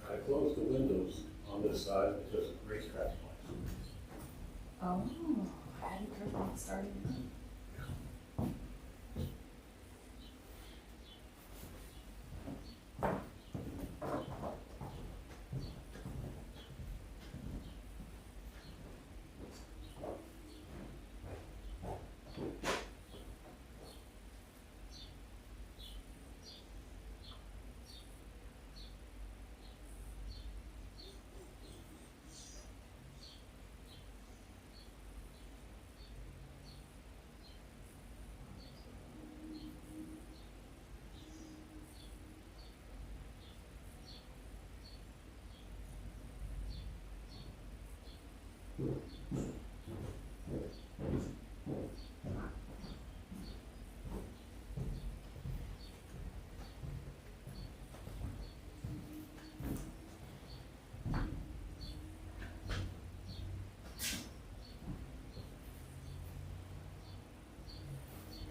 I closed the windows on this side because of racetrack lights. Oh, I hadn't heard that starting.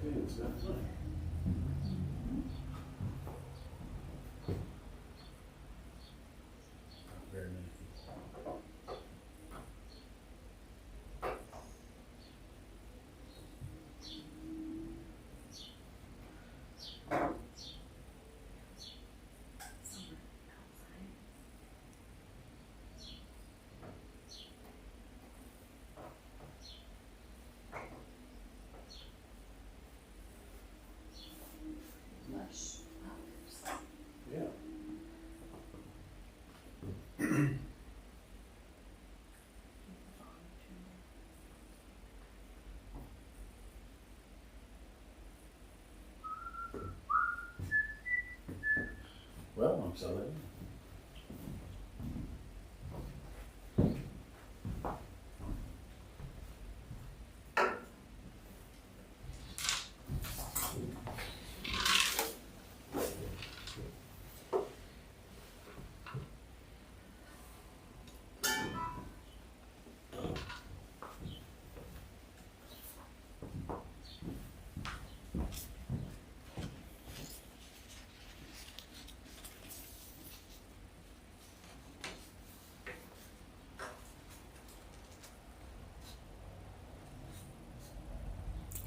Okay, it's not fun. Not very many people. Lush flowers. Yeah. Well, I'm sorry.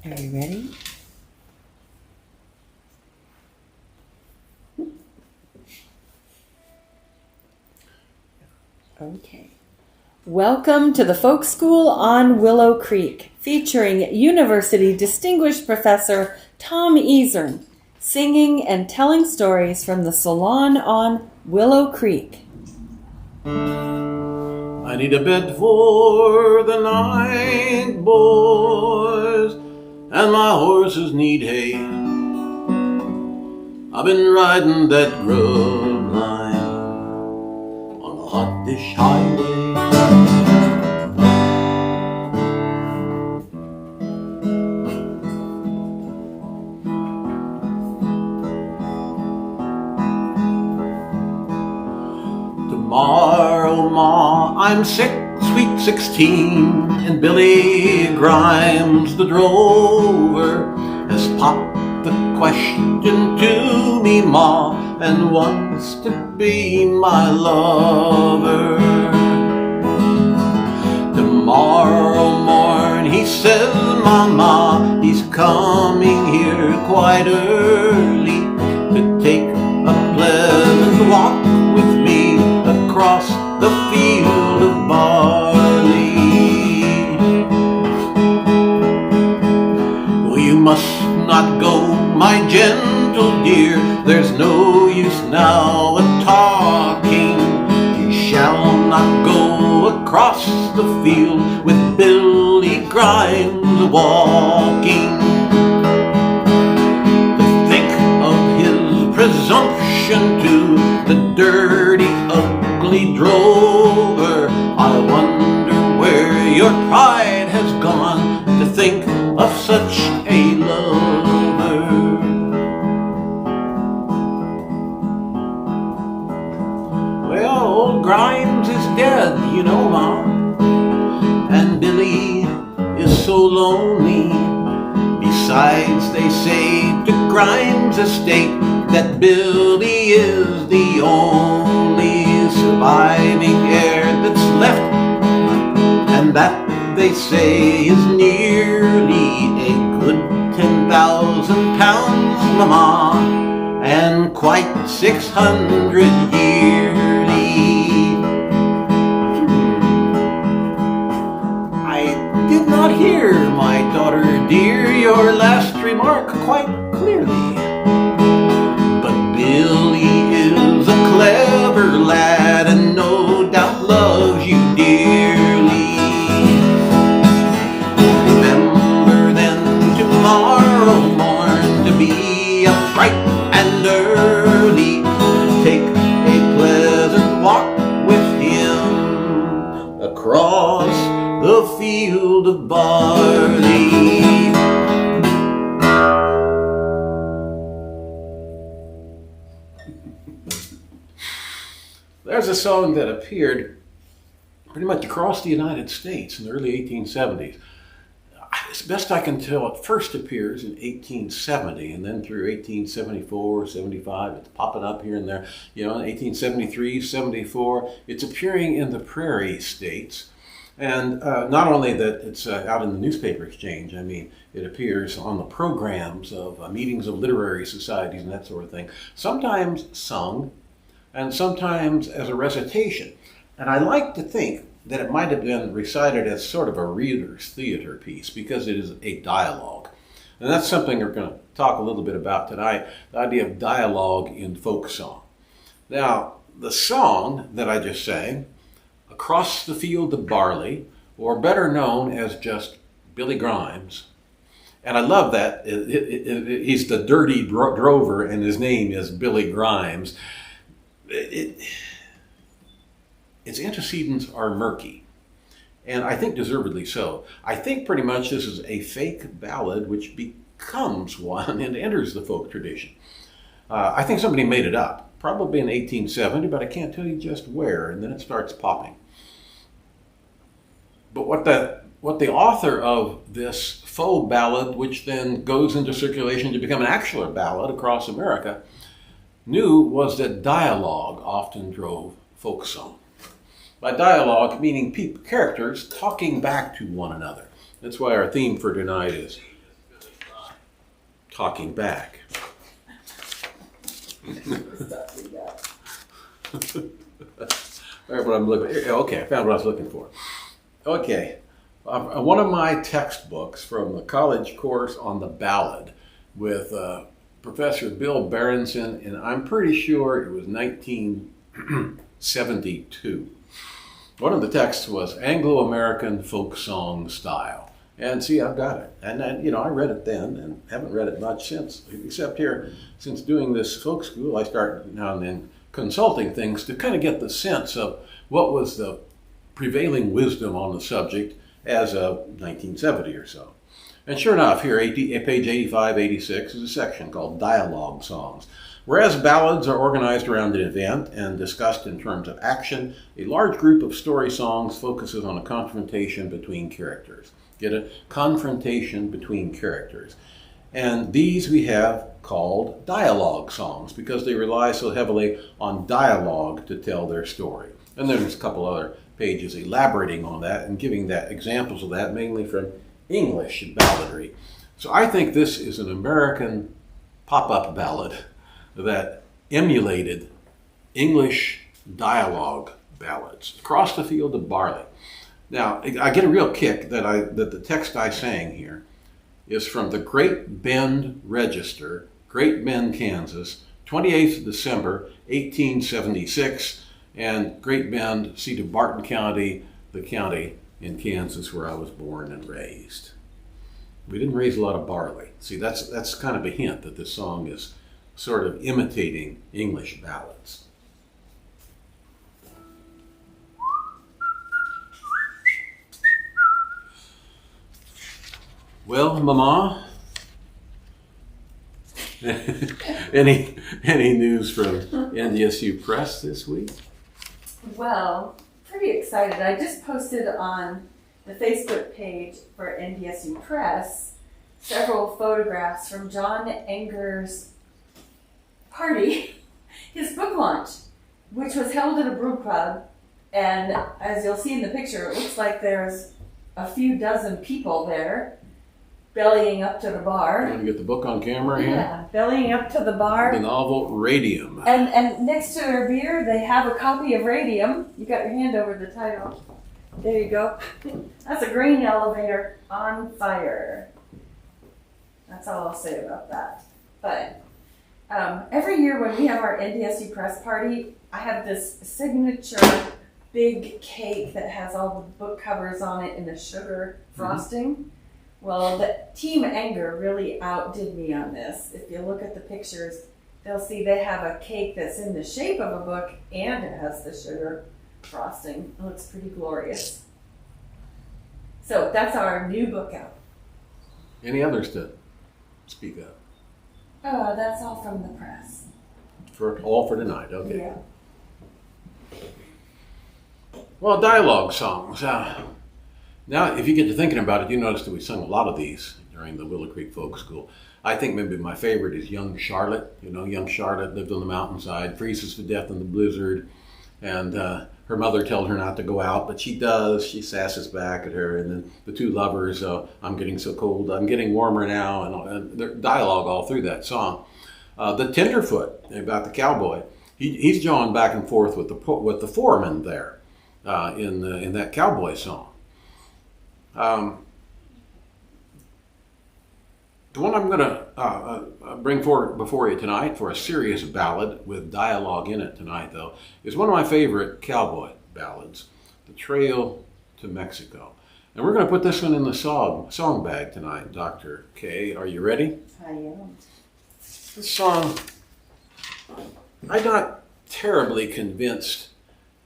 Are you ready? Okay. Welcome to the Folk School on Willow Creek, featuring University Distinguished Professor Tom Easern, singing and telling stories from the Salon on Willow Creek. I need a bed for the night, boys, and my horses need hay. I've been riding that grub line on the hot dish highway. Tomorrow, Ma, I'm sick, sweet 16, and Billy Grimes, the drover, has popped the question to me, Ma, and wants to be my lover. Tomorrow morn, he says, Mama, he's coming here quite early to take a pleasant walk with me across the field of barley. Oh, you must not go, my gentle dear, there's no use now a talking. You shall not go across the field with Billy Grimes walking. question to the dirty, ugly drover. I wonder where your pride has gone to think of such a lover. Well, old Grimes is dead, you know, Ma, and Billy is so lonely. Besides, they say to Grimes' estate that Billy is the only surviving heir that's left, and that they say is nearly a good 10,000 pounds, Mama, and quite 600 yearly. I did not hear, my daughter dear, your last remark quite clearly. But Billy is a clever lad and no doubt loves you dearly. Remember then tomorrow morn to be upright and early. Take a pleasant walk with him across the field of barley. There's a song that appeared pretty much across the United States in the early 1870s. As best I can tell, it first appears in 1870, and then through 1874, 75, it's popping up here and there. You know, in 1873, 74, it's appearing in the Prairie States. And not only that it's out in the newspaper exchange, I mean, it appears on the programs of meetings of literary societies and that sort of thing. Sometimes sung, and sometimes as a recitation. And I like to think that it might have been recited as sort of a reader's theater piece because it is a dialogue. And that's something we're going to talk a little bit about tonight, the idea of dialogue in folk song. Now, the song that I just sang, Across the Field of Barley, or better known as just Billy Grimes. And I love that. He's the dirty drover and his name is Billy Grimes. Its antecedents are murky, and I think deservedly so. I think pretty much this is a fake ballad which becomes one and enters the folk tradition. I think somebody made it up, probably in 1870, but I can't tell you just where, and then it starts popping. But what the author of this faux ballad, which then goes into circulation to become an actual ballad across America, knew was that dialogue often drove folk song. By dialogue, meaning characters talking back to one another. That's why our theme for tonight is talking back. What I'm looking. Okay, I found what I was looking for. Okay, one of my textbooks from the college course on the Ballad with Professor Bill Berenson, and I'm pretty sure it was 1972. One of the texts was Anglo-American folk song style. And see, I've got it. And I read it then and haven't read it much since, except here, since doing this folk school, I start now and then consulting things to kind of get the sense of what was the prevailing wisdom on the subject as of 1970 or so. And sure enough, here, page 85, 86 is a section called Dialogue Songs. Whereas ballads are organized around an event and discussed in terms of action, a large group of story songs focuses on a confrontation between characters. Get it? Confrontation between characters. And these we have called dialogue songs because they rely so heavily on dialogue to tell their story. And then there's a couple other pages elaborating on that and giving that examples of that, mainly from English balladry. So I think this is an American pop-up ballad that emulated English dialogue ballads across the field of barley. Now, I get a real kick that the text I sang here is from the Great Bend Register, Great Bend, Kansas, 28th of December, 1876, and Great Bend, seat of Barton County, the county in Kansas where I was born and raised. We didn't raise a lot of barley. See, that's kind of a hint that this song is sort of imitating English ballads. Well, Mama, any news from NDSU Press this week? Well, pretty excited. I just posted on the Facebook page for NDSU Press several photographs from John Enger's party, his book launch, which was held at a brew pub. And as you'll see in the picture, it looks like there's a few dozen people there bellying up to the bar. You want to get the book on camera here? Yeah, bellying up to the bar. The novel Radium. And next to their beer, they have a copy of Radium. You got your hand over the title. There you go. That's a grain elevator on fire. That's all I'll say about that. But every year when we have our NDSU press party, I have this signature big cake that has all the book covers on it in the sugar frosting. Well, the Team Enger really outdid me on this. If you look at the pictures, they'll see they have a cake that's in the shape of a book and it has the sugar frosting. It looks pretty glorious. So that's our new book out. Any others to speak of? Oh, that's all from the press. All for tonight, okay. Yeah. Well, dialogue songs. Now, if you get to thinking about it, you notice that we sung a lot of these during the Willow Creek Folk School. I think maybe my favorite is Young Charlotte. You know, young Charlotte lived on the mountainside, freezes to death in the blizzard, and her mother tells her not to go out, but she does. She sasses back at her, and then the two lovers, I'm getting so cold, I'm getting warmer now, and their dialogue all through that song. The Tenderfoot, about the cowboy, he's jawing back and forth with the foreman there in that cowboy song. The one I'm going to bring forward before you tonight for a serious ballad with dialogue in it tonight, though, is one of my favorite cowboy ballads, The Trail to Mexico. And we're going to put this one in the song bag tonight, Dr. K. Are you ready? I am. This song, I'm not terribly convinced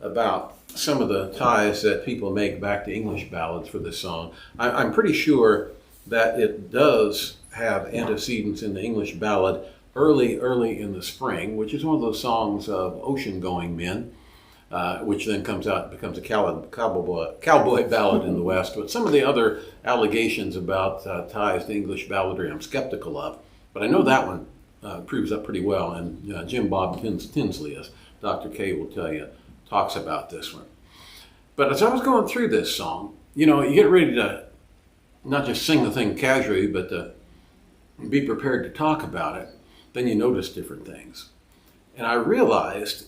about some of the ties that people make back to English ballads for this song. I'm pretty sure that it does have antecedents in the English ballad early in the spring, which is one of those songs of ocean-going men, which then comes out and becomes a cowboy ballad in the West. But some of the other allegations about ties to English balladry I'm skeptical of. But I know that one proves up pretty well, and Jim Bob Tinsley, as Dr. K will tell you, talks about this one. But as I was going through this song, you get ready to not just sing the thing casually, but to be prepared to talk about it, then you notice different things. And I realized,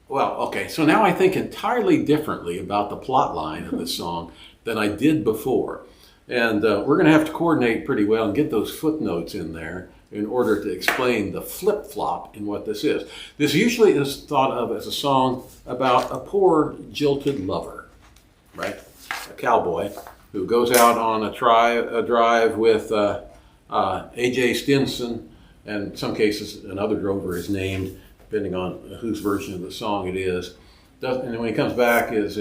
so now I think entirely differently about the plot line of this song than I did before. And we're going to have to coordinate pretty well and get those footnotes in there in order to explain the flip-flop in what this is. This usually is thought of as a song about a poor, jilted lover, right? A cowboy who goes out on a drive with A.J. Stinson, and in some cases another drover is named, depending on whose version of the song it is. And when he comes back, his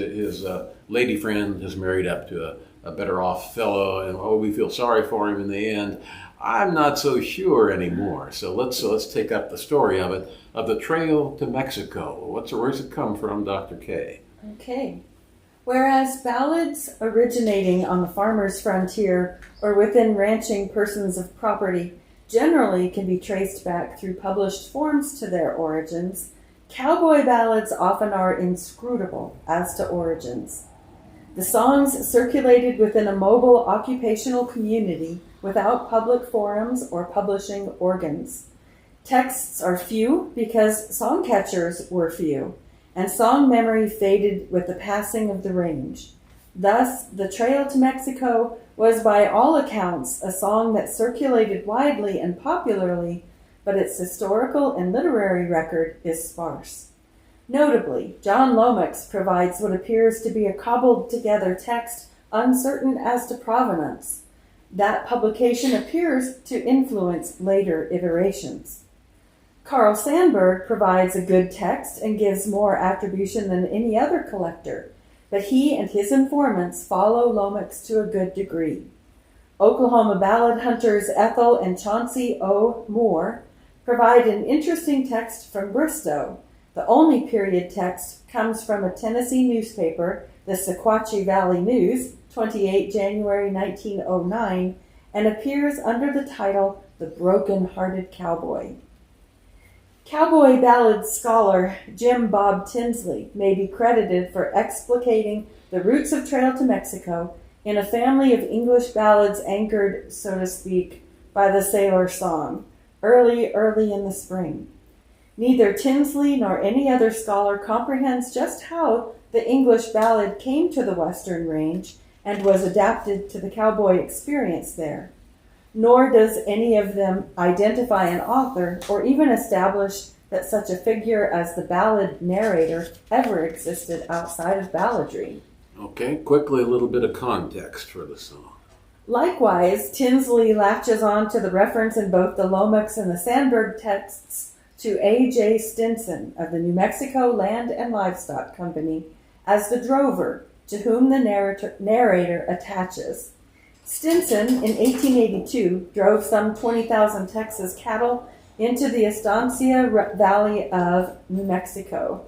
lady friend has married up to a better off fellow, and we feel sorry for him in the end. I'm not so sure anymore. So let's take up the story of it, of the trail to Mexico. Where's it come from, Dr. K? Okay. Whereas ballads originating on the farmer's frontier or within ranching persons of property generally can be traced back through published forms to their origins, cowboy ballads often are inscrutable as to origins. The songs circulated within a mobile occupational community without public forums or publishing organs. Texts are few because song catchers were few, and song memory faded with the passing of the range. Thus, The Trail to Mexico was by all accounts a song that circulated widely and popularly, but its historical and literary record is sparse. Notably, John Lomax provides what appears to be a cobbled-together text uncertain as to provenance. That publication appears to influence later iterations. Carl Sandburg provides a good text and gives more attribution than any other collector, but he and his informants follow Lomax to a good degree. Oklahoma ballad hunters Ethel and Chauncey O. Moore provide an interesting text from Bristow. The only period text comes from a Tennessee newspaper, the Sequatchie Valley News, 28 January 1909, and appears under the title The Broken-Hearted Cowboy. Cowboy ballad scholar Jim Bob Tinsley may be credited for explicating the roots of Trail to Mexico in a family of English ballads anchored, so to speak, by the sailor song, early in the spring. Neither Tinsley nor any other scholar comprehends just how the English ballad came to the Western Range and was adapted to the cowboy experience there. Nor does any of them identify an author or even establish that such a figure as the ballad narrator ever existed outside of balladry. Okay, quickly a little bit of context for the song. Likewise, Tinsley latches on to the reference in both the Lomax and the Sandburg texts to A.J. Stinson of the New Mexico Land and Livestock Company as the drover to whom the narrator attaches. Stinson, in 1882, drove some 20,000 Texas cattle into the Estancia Valley of New Mexico.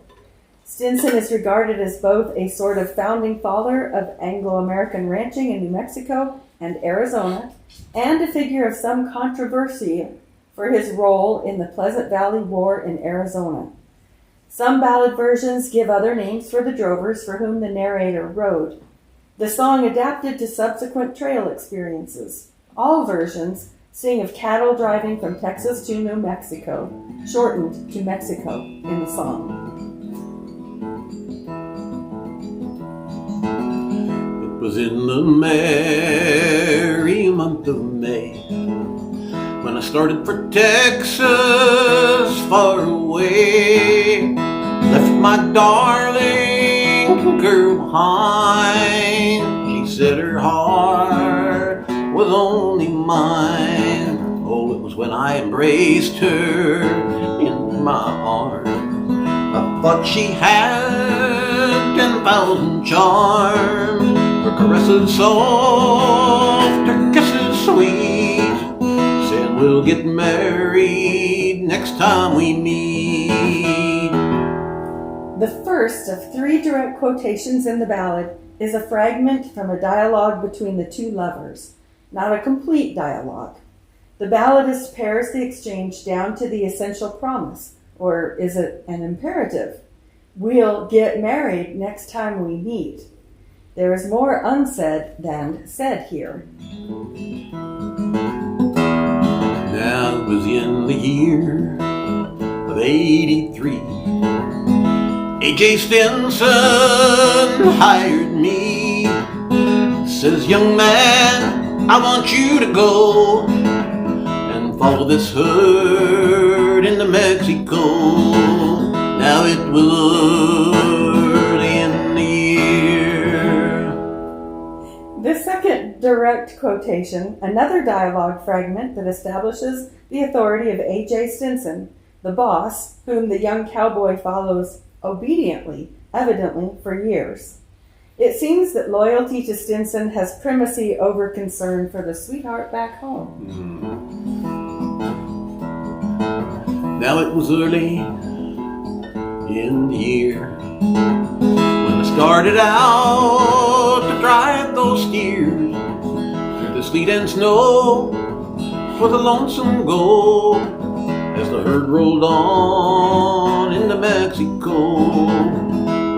Stinson is regarded as both a sort of founding father of Anglo-American ranching in New Mexico and Arizona, and a figure of some controversy for his role in the Pleasant Valley War in Arizona. Some ballad versions give other names for the drovers for whom the narrator rode. The song adapted to subsequent trail experiences. All versions sing of cattle driving from Texas to New Mexico, shortened to Mexico in the song. It was in the merry month of May when I started for Texas far away. Left my darling girl behind. She said her heart was only mine. Oh, it was when I embraced her in my arms. I thought she had 10,000 charms. Her caresses soft, her kisses sweet. Said we'll get married next time we meet. The first of 3 direct quotations in the ballad is a fragment from a dialogue between the two lovers, not a complete dialogue. The balladist pares the exchange down to the essential promise, or is it an imperative? We'll get married next time we meet. There is more unsaid than said here. Now it was in the year of 83. A.J. Stinson hired me. Says, young man, I want you to go and follow this herd into Mexico. Now it was early in the year. The second direct quotation, another dialogue fragment that establishes the authority of A.J. Stinson, the boss, whom the young cowboy follows obediently, evidently, for years. It seems that loyalty to Stinson has primacy over concern for the sweetheart back home. Now it was early in the year when I started out to drive those steers through the sleet and snow for the lonesome go as the herd rolled on into Mexico.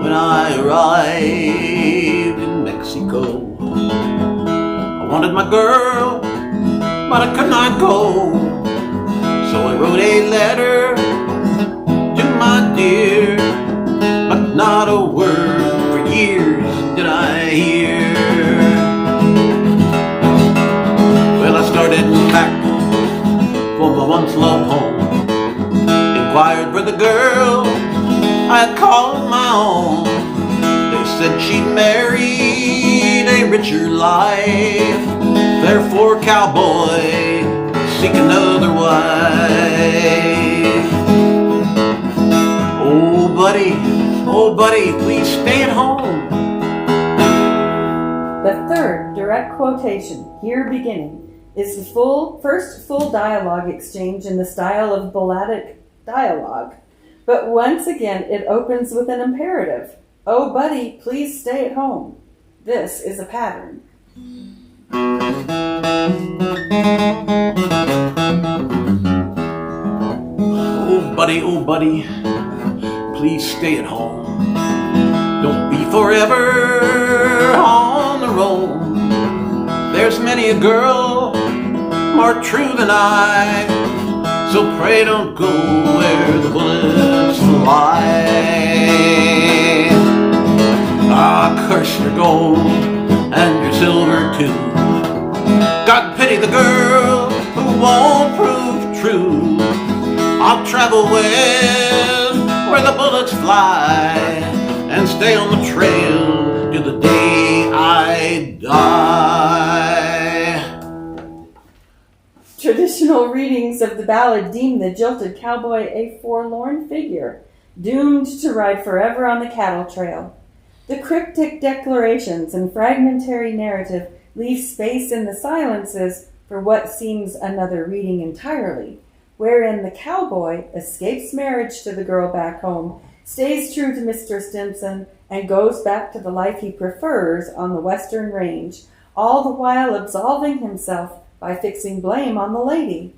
When I arrived in Mexico, I wanted my girl, but I could not go. So I wrote a letter to my dear, but not a word for years did I hear. Well, I started back for my once loved home, inquired for the girl I had called my own. They said she'd married a richer life, Therefore, cowboy, seek another wife. Oh buddy, please stay at home. The third direct quotation, here beginning, is the first full dialogue exchange in the style of balladic dialogue. But once again, it opens with an imperative. Oh, buddy, please stay at home. This is a pattern. Oh, buddy, please stay at home. Don't be forever on the roam. There's many a girl more true than I, so pray don't go where the bullets fly. Ah, curse your gold and your silver too. God pity the girl who won't prove true. I'll travel west where the bullets fly and stay on the trail till the day I die. Traditional readings of the ballad deem the jilted cowboy a forlorn figure, doomed to ride forever on the cattle trail. The cryptic declarations and fragmentary narrative leave space in the silences for what seems another reading entirely, wherein the cowboy escapes marriage to the girl back home, stays true to Mr. Stimson, and goes back to the life he prefers on the western range, all the while absolving himself by fixing blame on the lady.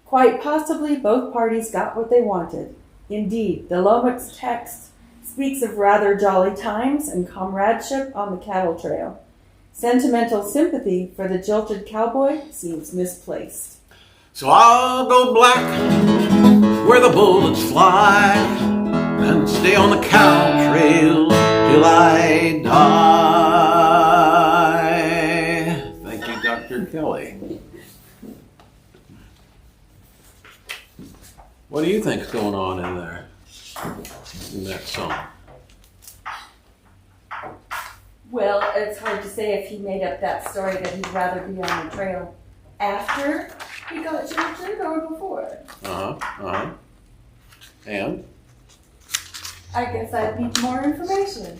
Quite possibly both parties got what they wanted. Indeed, the Lomax text speaks of rather jolly times and comradeship on the cattle trail. Sentimental sympathy for the jilted cowboy seems misplaced. So I'll go black where the bullets fly and stay on the cow trail till I die. Thank you, Dr. Kelly. What do you think's going on in there, in that song? Well, it's hard to say if he made up that story that he'd rather be on the trail after he got jilted or before. And? I guess I'd need more information.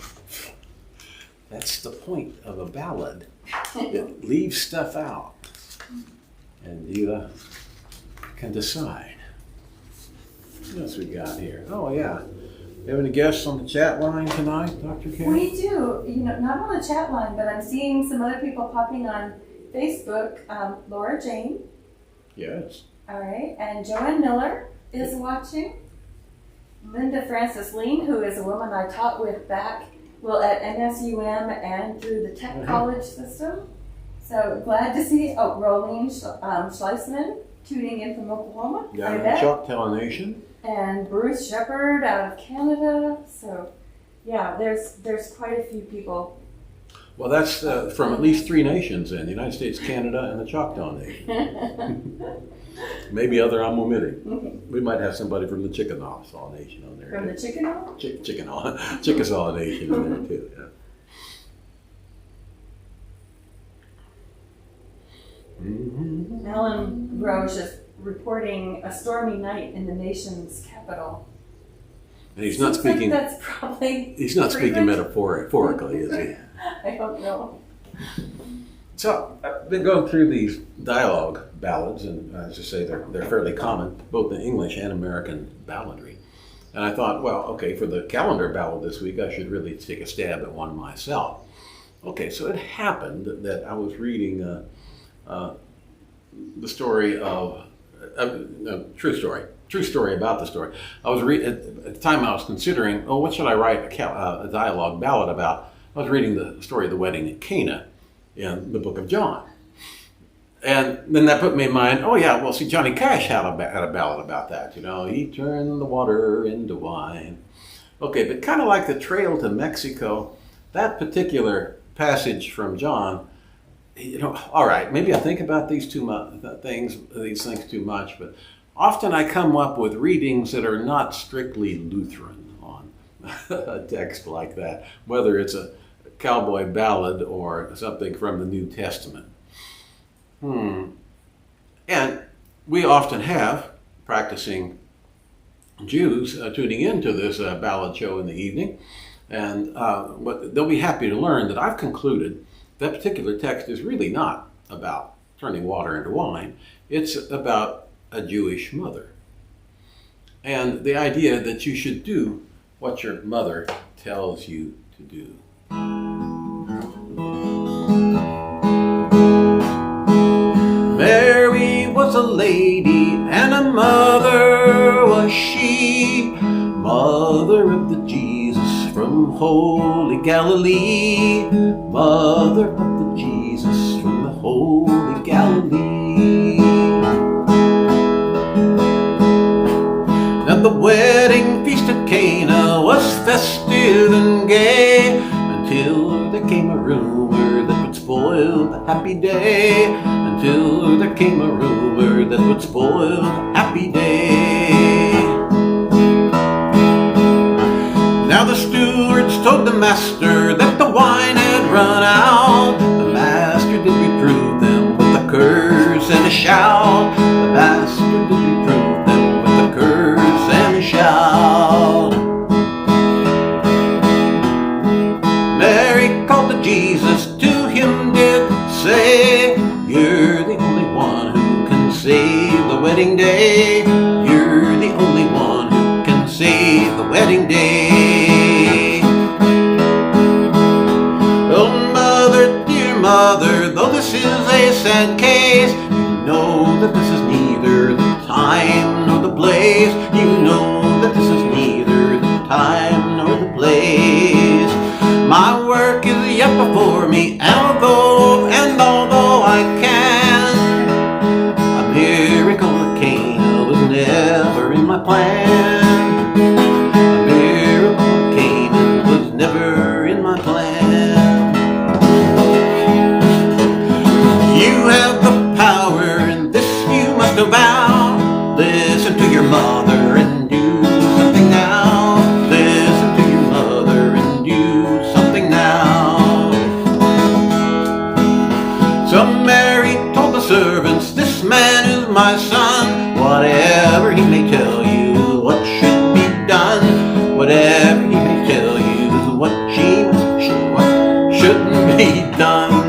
That's the point of a ballad. It leaves stuff out. And you can decide. What else we got here? Oh, yeah. You have any guests on the chat line tonight, Dr. Karen? We do. Not on the chat line, but I'm seeing some other people popping on Facebook. Laura Jane. Yes. All right. And Joanne Miller is watching. Linda Francis Lean, who is a woman I taught with back, at NSUM and through the tech college system. So glad to see. Oh, Rolene Schleisman, tuning in from Oklahoma. Down in the Choctaw Nation. And Bruce Shepard out of Canada. So, yeah, there's quite a few people. Well, that's from at least 3 nations in the United States, Canada, and the Choctaw Nation. Maybe other I'm omitting. We might have somebody from the Chickasaw Nation on there. From the Chickasaw? Chickasaw Nation on there too. Yeah. Alan Roche is reporting a stormy night in the nation's capital. And he's not speaking. Like that's probably. He's not speaking metaphorically, is he? I don't know. So I've been going through these dialogue ballads, and as I say, they're fairly common, both in English and American balladry. And I thought, well, okay, for the calendar ballad this week, I should really take a stab at one myself. Okay, so it happened that I was reading the story of true story about the story. I was at the time I was considering, what should I write a dialogue ballad about? I was reading the story of the wedding at Cana in the book of John. And then that put me in mind, Johnny Cash had a ballad about that. He turned the water into wine. Okay, but kind of like the trail to Mexico, that particular passage from John, all right, maybe I think about these things too much, but often I come up with readings that are not strictly Lutheran on a text like that, whether it's a cowboy ballad or something from the New Testament. And we often have practicing Jews tuning into this ballad show in the evening. And but they'll be happy to learn that I've concluded that particular text is really not about turning water into wine. It's about a Jewish mother. And the idea that you should do what your mother tells you to do. Mary was a lady and a mother was she, mother of the Jesus from holy Galilee, mother of the Jesus from the holy Galilee. Now the wedding feast at Cana was festive and gay, until there came a rumor that would spoil the happy day, until there came a rumor that would spoil the happy day. Now the stewards told the master that the wine had run out. The master did reprove them with a curse and a shout. The master did reprove them with a curse and a shout. Mary called to Jesus, to him did say, you're the only one who can save the wedding day. You're the only one who can save the wedding day. Oh mother, dear mother, though this is a sad case, you know that this is neither the time nor the place. You know that this is neither the time nor the place. My work is yet before me, and although I can, a miracle at Cana was never in my plan. A miracle at Cana was never in my plan. You have the power, and this you must avow. Listen to your mother and do something now. Listen to your mother and do something now. So Mary told the servants, this man is my son. Whatever he may tell you, what should be done. Whatever he may tell you, what shouldn't be done.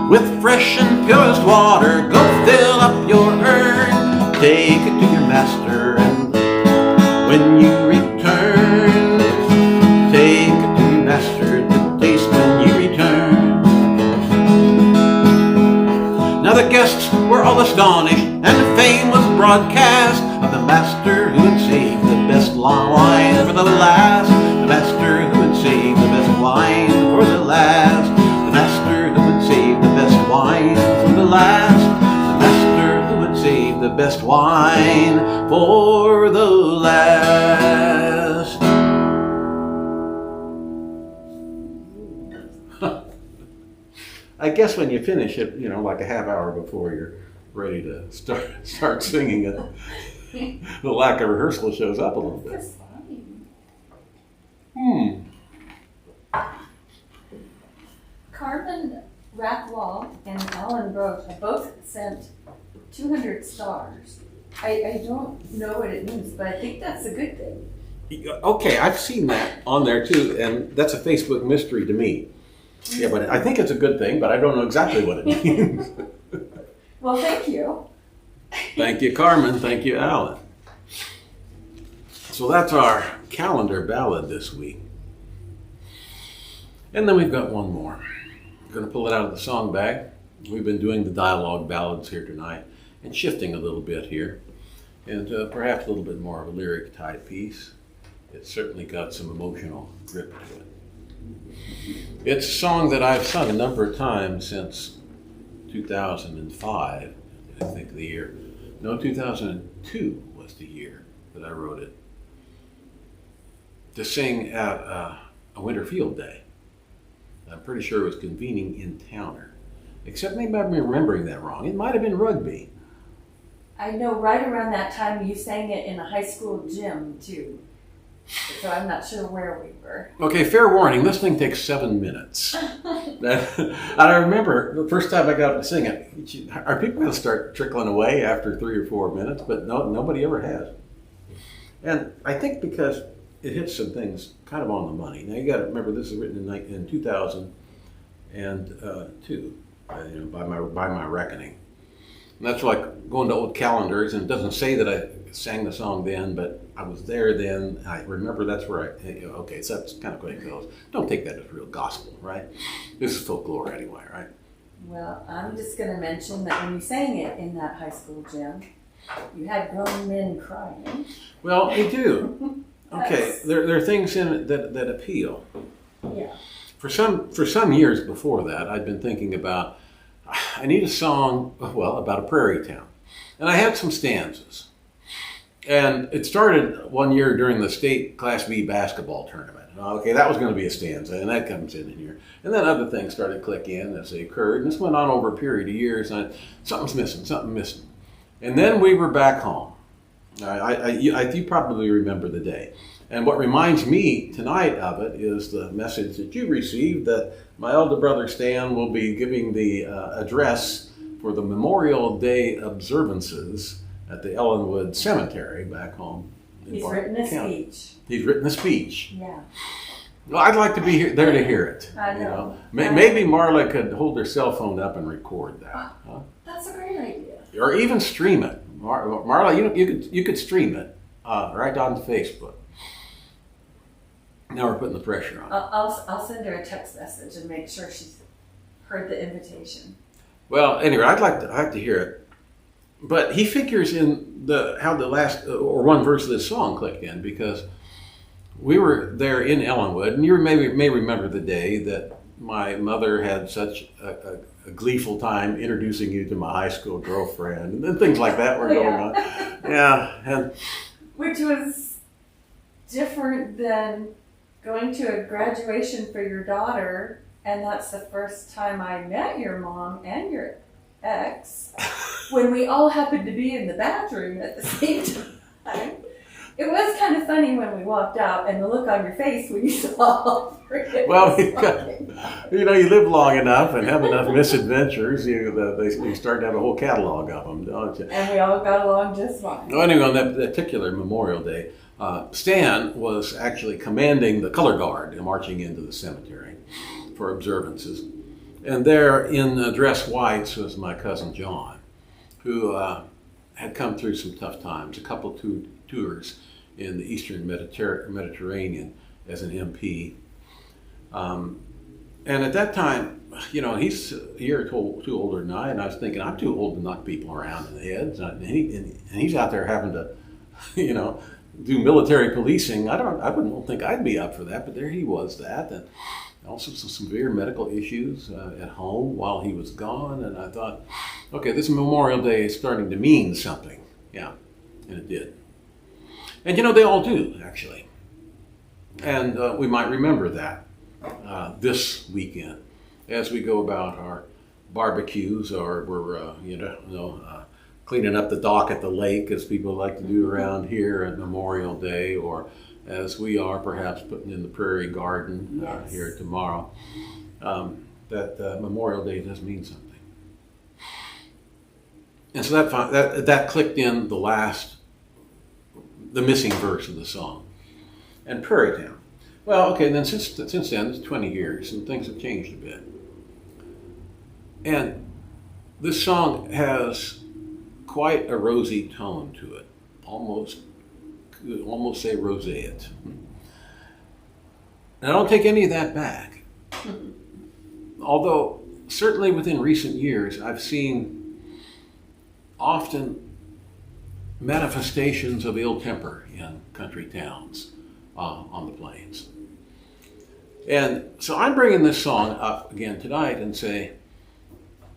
With fresh and purest water, go fill up your urn. Take it to your master, and when you return, take it to your master to taste when you return. Now the guests were all astonished, and fame was broadcast of the master who had saved the best wine for the last. The master who had saved the best wine for the last. The master who had saved the best wine for the last. The master who had saved the best wine for the last. I guess when you finish it, like a half hour before you're ready to start singing it, the lack of rehearsal shows up a little bit. That's fine. Carmen Rackwall and Alan Broach have both sent 200 stars. I don't know what it means, but I think that's a good thing. Okay, I've seen that on there too, and that's a Facebook mystery to me. Yeah, but I think it's a good thing, but I don't know exactly what it means. Well, thank you. Thank you, Carmen. Thank you, Alan. So that's our calendar ballad this week. And then we've got one more. I'm going to pull it out of the song bag. We've been doing the dialogue ballads here tonight and shifting a little bit here. And perhaps a little bit more of a lyric type piece. It's certainly got some emotional grip to it. It's a song that I've sung a number of times since 2005, I think the year. No, 2002 was the year that I wrote it. To sing at a winter field day. I'm pretty sure it was convening in Towner. Except maybe I'm remembering that wrong. It might have been rugby. I know right around that time you sang it in a high school gym too. So I'm not sure where we were. Okay, fair warning, this thing takes 7 minutes. I remember the first time I got to sing it, are people going to start trickling away after 3 or 4 minutes? But no, nobody ever has. And I think because it hits some things kind of on the money. Now you got to remember this is written in 2002, by my reckoning. And that's like going to old calendars, and it doesn't say that I sang the song then, but I was there then. I remember that's where okay, so that's kind of the way it goes. Don't take that as real gospel, right? This is folklore anyway, right? Well, I'm just going to mention that when you sang it in that high school gym, you had grown men crying. Well, they do. Okay, there are things in it that appeal. Yeah. For some years before that, I'd been thinking about, I need a song, well, about a prairie town. And I had some stanzas. And it started one year during the state Class B basketball tournament. Okay, that was going to be a stanza, and that comes in here. And then other ththings started to click in as they occurred. And this went on over a period of years, and something missing. And then we were back home. You probably remember the day. And what reminds me tonight of it is the message that you received that my elder brother Stan will be giving the address for the Memorial Day observances at the Ellenwood Cemetery back home. He's written a speech. He's written a speech. Yeah. Well, I'd like to be there to hear it. I know. Maybe Marla could hold her cell phone up and record that. Huh? That's a great idea. Or even stream it. Marla, you could stream it right on Facebook. Now we're putting the pressure on. I'll send her a text message and make sure she's heard the invitation. Well, anyway, I'd like to hear it. But he figures in how the last or one verse of this song clicked in, because we were there in Ellenwood, and you may remember the day that my mother had such a gleeful time introducing you to my high school girlfriend, and things like that were going on. Yeah, and which was different than going to a graduation for your daughter, and that's the first time I met your mom and your ex, when we all happened to be in the bathroom at the same time. It was kind of funny when we walked out and the look on your face when you saw all three of us. Well, you live long enough and have enough misadventures, you start to have a whole catalog of them, don't you? And we all got along just fine. Well, anyway, on that particular Memorial Day, Stan was actually commanding the color guard marching into the cemetery for observances. And there in dress whites was my cousin John, who had come through some tough times, a couple tours in the Eastern Mediterranean as an MP. And at that time, he's a year or two older than I, and I was thinking, I'm too old to knock people around in the heads. And he's out there having to, do military policing. I wouldn't think I'd be up for that, but there he was and also some severe medical issues at home while he was gone. And I thought, okay, this Memorial Day is starting to mean something. Yeah, and it did. And they all do, actually. And we might remember that this weekend as we go about our barbecues, or we're, cleaning up the dock at the lake, as people like to do around here at Memorial Day, or as we are perhaps putting in the Prairie Garden here tomorrow. That Memorial Day does mean something. And so that clicked in the missing verse of the song. And Prairie Town. Well, okay, then since then, it's 20 years, and things have changed a bit. And this song has quite a rosy tone to it, almost say roseate. And I don't take any of that back. Although, certainly within recent years, I've seen often manifestations of ill temper in country towns on the plains. And so I'm bringing this song up again tonight and say,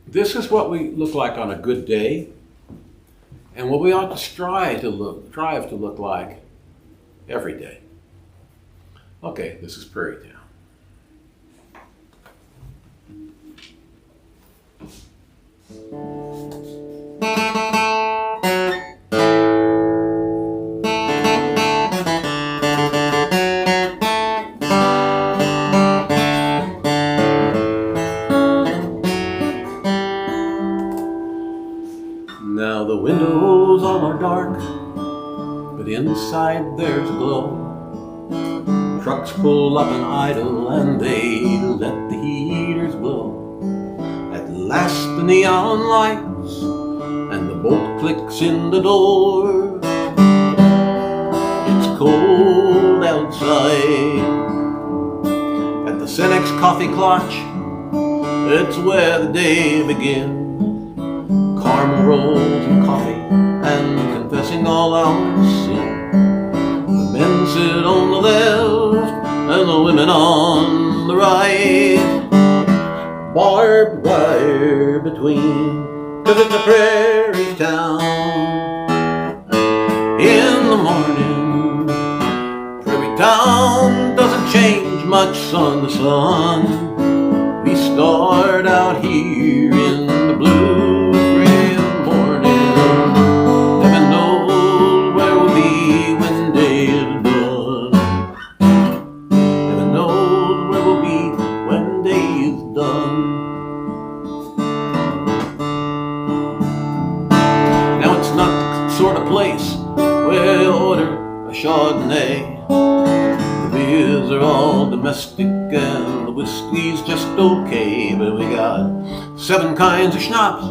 this is what we look like on a good day, and what we ought to strive to look like every day. Okay, this is Prairie Town. The windows all are dark, but inside there's a glow. Trucks pull up and idle, and they let the heaters blow. At last the neon lights, and the bolt clicks in the door. It's cold outside. At the Senex Coffee Clutch, it's where the day begins. Caramel rolls and coffee, and confessing all our sin. The men sit on the left, and the women on the right. Barbed wire between, 'cause it's a prairie town. In the morning, Prairie Town doesn't change much sun to sun. We start out here in the blue gray morning. Heaven knows where we'll be when day is done. Heaven knows where we'll be when day is done. Now it's not the sort of place where you order a Chardonnay. The beers are all domestic and the whiskey's just okay, but we got 7 kinds of schnapps,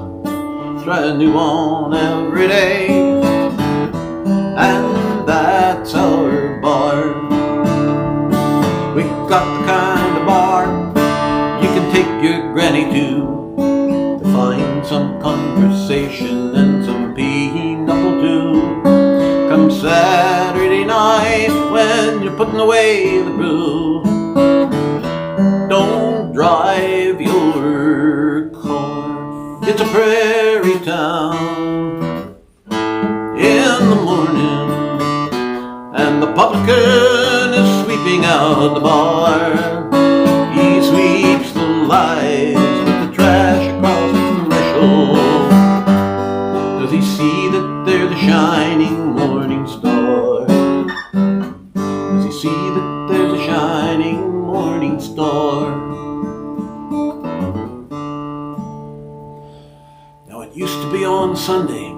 try a new one every day, and that's our bar. We got the kind of bar you can take your granny to find some conversation and some pinochle too. Come Saturday night when you're putting away the brew, don't drive your car. It's a prairie town. In the morning, and the publican is sweeping out the bar. He sweeps the lies with the trash across the threshold. Does he see that there's a shining morning star? Does he see that there's a shining morning star? Now it used to be on Sunday,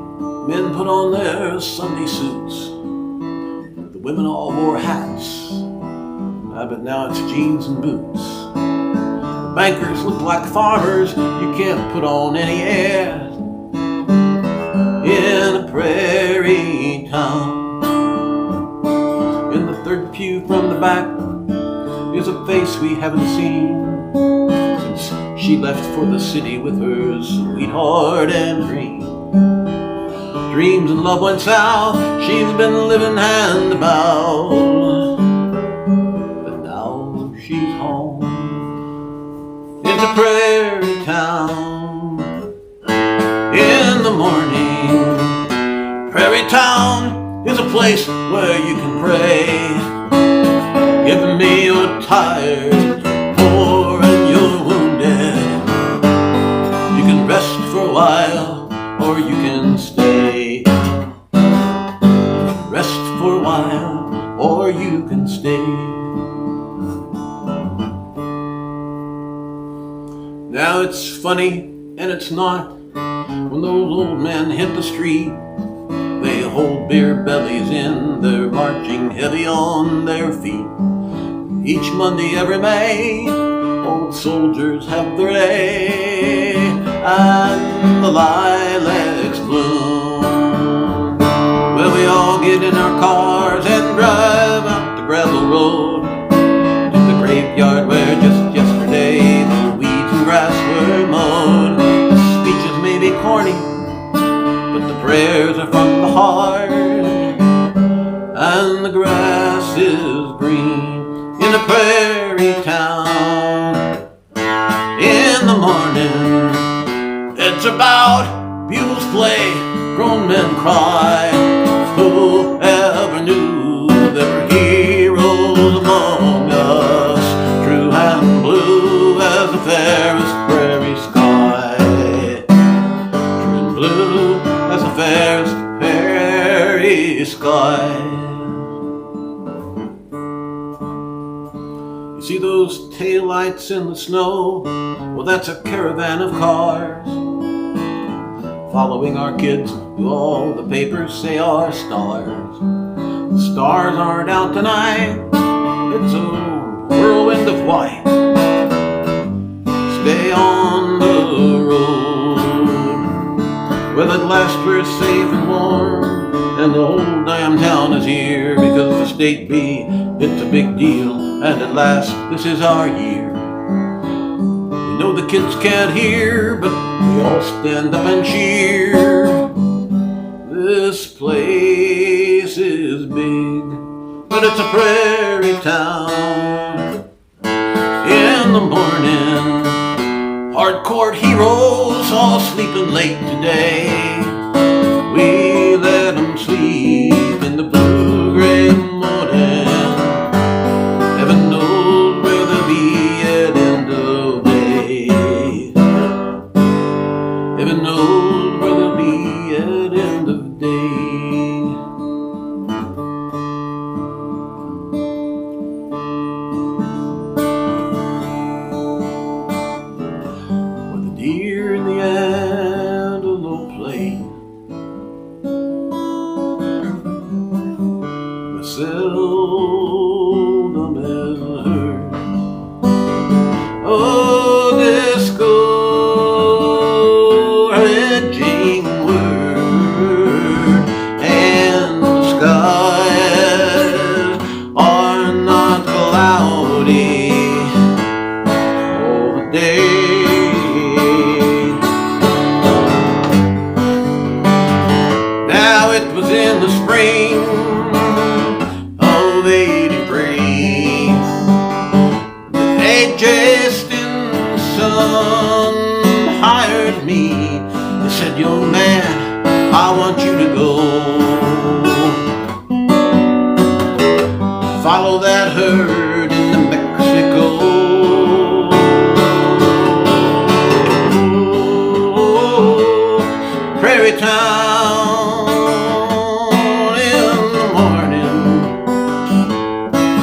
men put on their Sunday suits. The women all wore hats, but now it's jeans and boots. The bankers look like farmers, you can't put on any air in a prairie town. In the third pew from the back is a face we haven't seen since she left for the city with her sweetheart and dream. Dreams and love went south, she's been living hand about, but now she's home. It's a prairie town. In the morning, Prairie Town is a place where you can pray. Give me your tired, poor, and your wounded. You can rest for a while, or you can stay. You can rest for a while, or you can stay. Now it's funny, and it's not, when those old men hit the street. They hold beer bellies in, they're marching heavy on their feet. Each Monday every May, old soldiers have their day, and the lilacs bloom. Well, we all get in our cars and drive up the gravel road to the graveyard where just yesterday the weeds and grass were mowed. The speeches may be corny, but the prayers are from the heart, and the grass is green in a prairie town. In the morning, it's about bugles play, grown men cry. Whoever knew there were heroes among us, true and blue as the fairest prairie sky, true and blue as the fairest prairie sky. You see those taillights in the snow? Well, that's a caravan of cars following our kids who all the papers say are stars. The stars aren't out tonight, it's a whirlwind of white. Stay on the road, well at last we're safe and warm, and the whole damn town is here because the state bee, it's a big deal, and at last this is our year. We know the kids can't hear, but we all stand up and cheer. This place is big, but it's a prairie town. In the morning, hardcore heroes all sleeping late today. We let them sleep in the blue-gray morning. Heaven knows where they'll be at end of day. Heaven knows where they'll be at end of day. Where the deer and the antelope play, but seldom is heard. Oh, discouraging word, and the skies are not cloudy all the day. Now it was in the spring of '83. They just in the sun hired me. They said, young man, I want you to go follow that herd into Mexico. Prairie Town in the morning.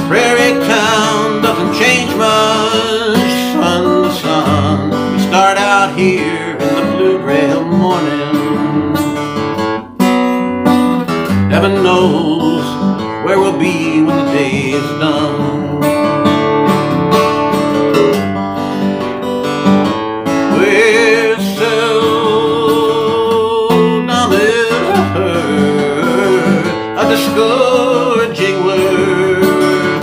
Prairie Town doesn't change much sun to sun. We start out here in the blue-gray morning. Heaven knows where we'll be when the day is done. We're seldom is heard a discouraging word,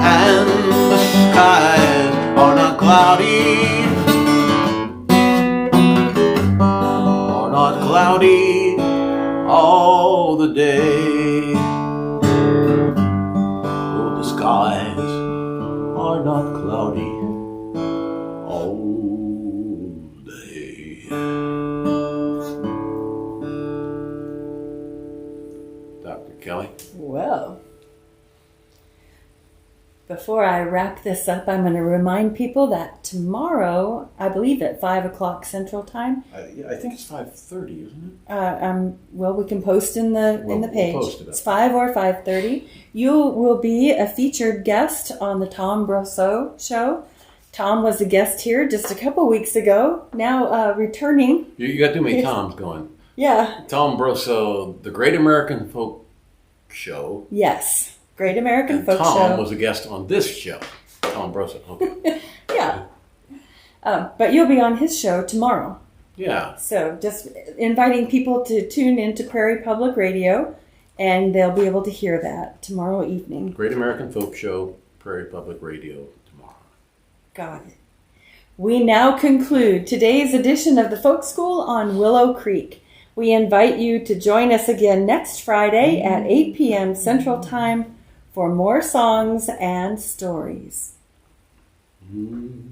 and the skies are not cloudy, all the day. Oh, the skies are not cloudy all day. Dr. Kelly? Well, before I wrap this up, I'm going to remind people that tomorrow, I believe at 5 o'clock Central Time. Yeah, I think it's 5:30, isn't it? Well, we can post in the page. We'll post it up. It's 5 or 5:30. You will be a featured guest on the Tom Brosseau Show. Tom was a guest here just a couple weeks ago. Now returning. You got too many Toms going. Yeah. Tom Brosseau, the Great American Folk Show. Yes. Great American And Folk Tom Show. was a guest on this show. Tom Brosseau. Okay. Yeah. But you'll be on his show tomorrow. Yeah. So just inviting people to tune into Prairie Public Radio, and they'll be able to hear that tomorrow evening. Great American Folk Show, Prairie Public Radio tomorrow. Got it. We now conclude today's edition of the Folk School on Willow Creek. We invite you to join us again next Friday at 8 p.m. Central Time for more songs and stories. Mm.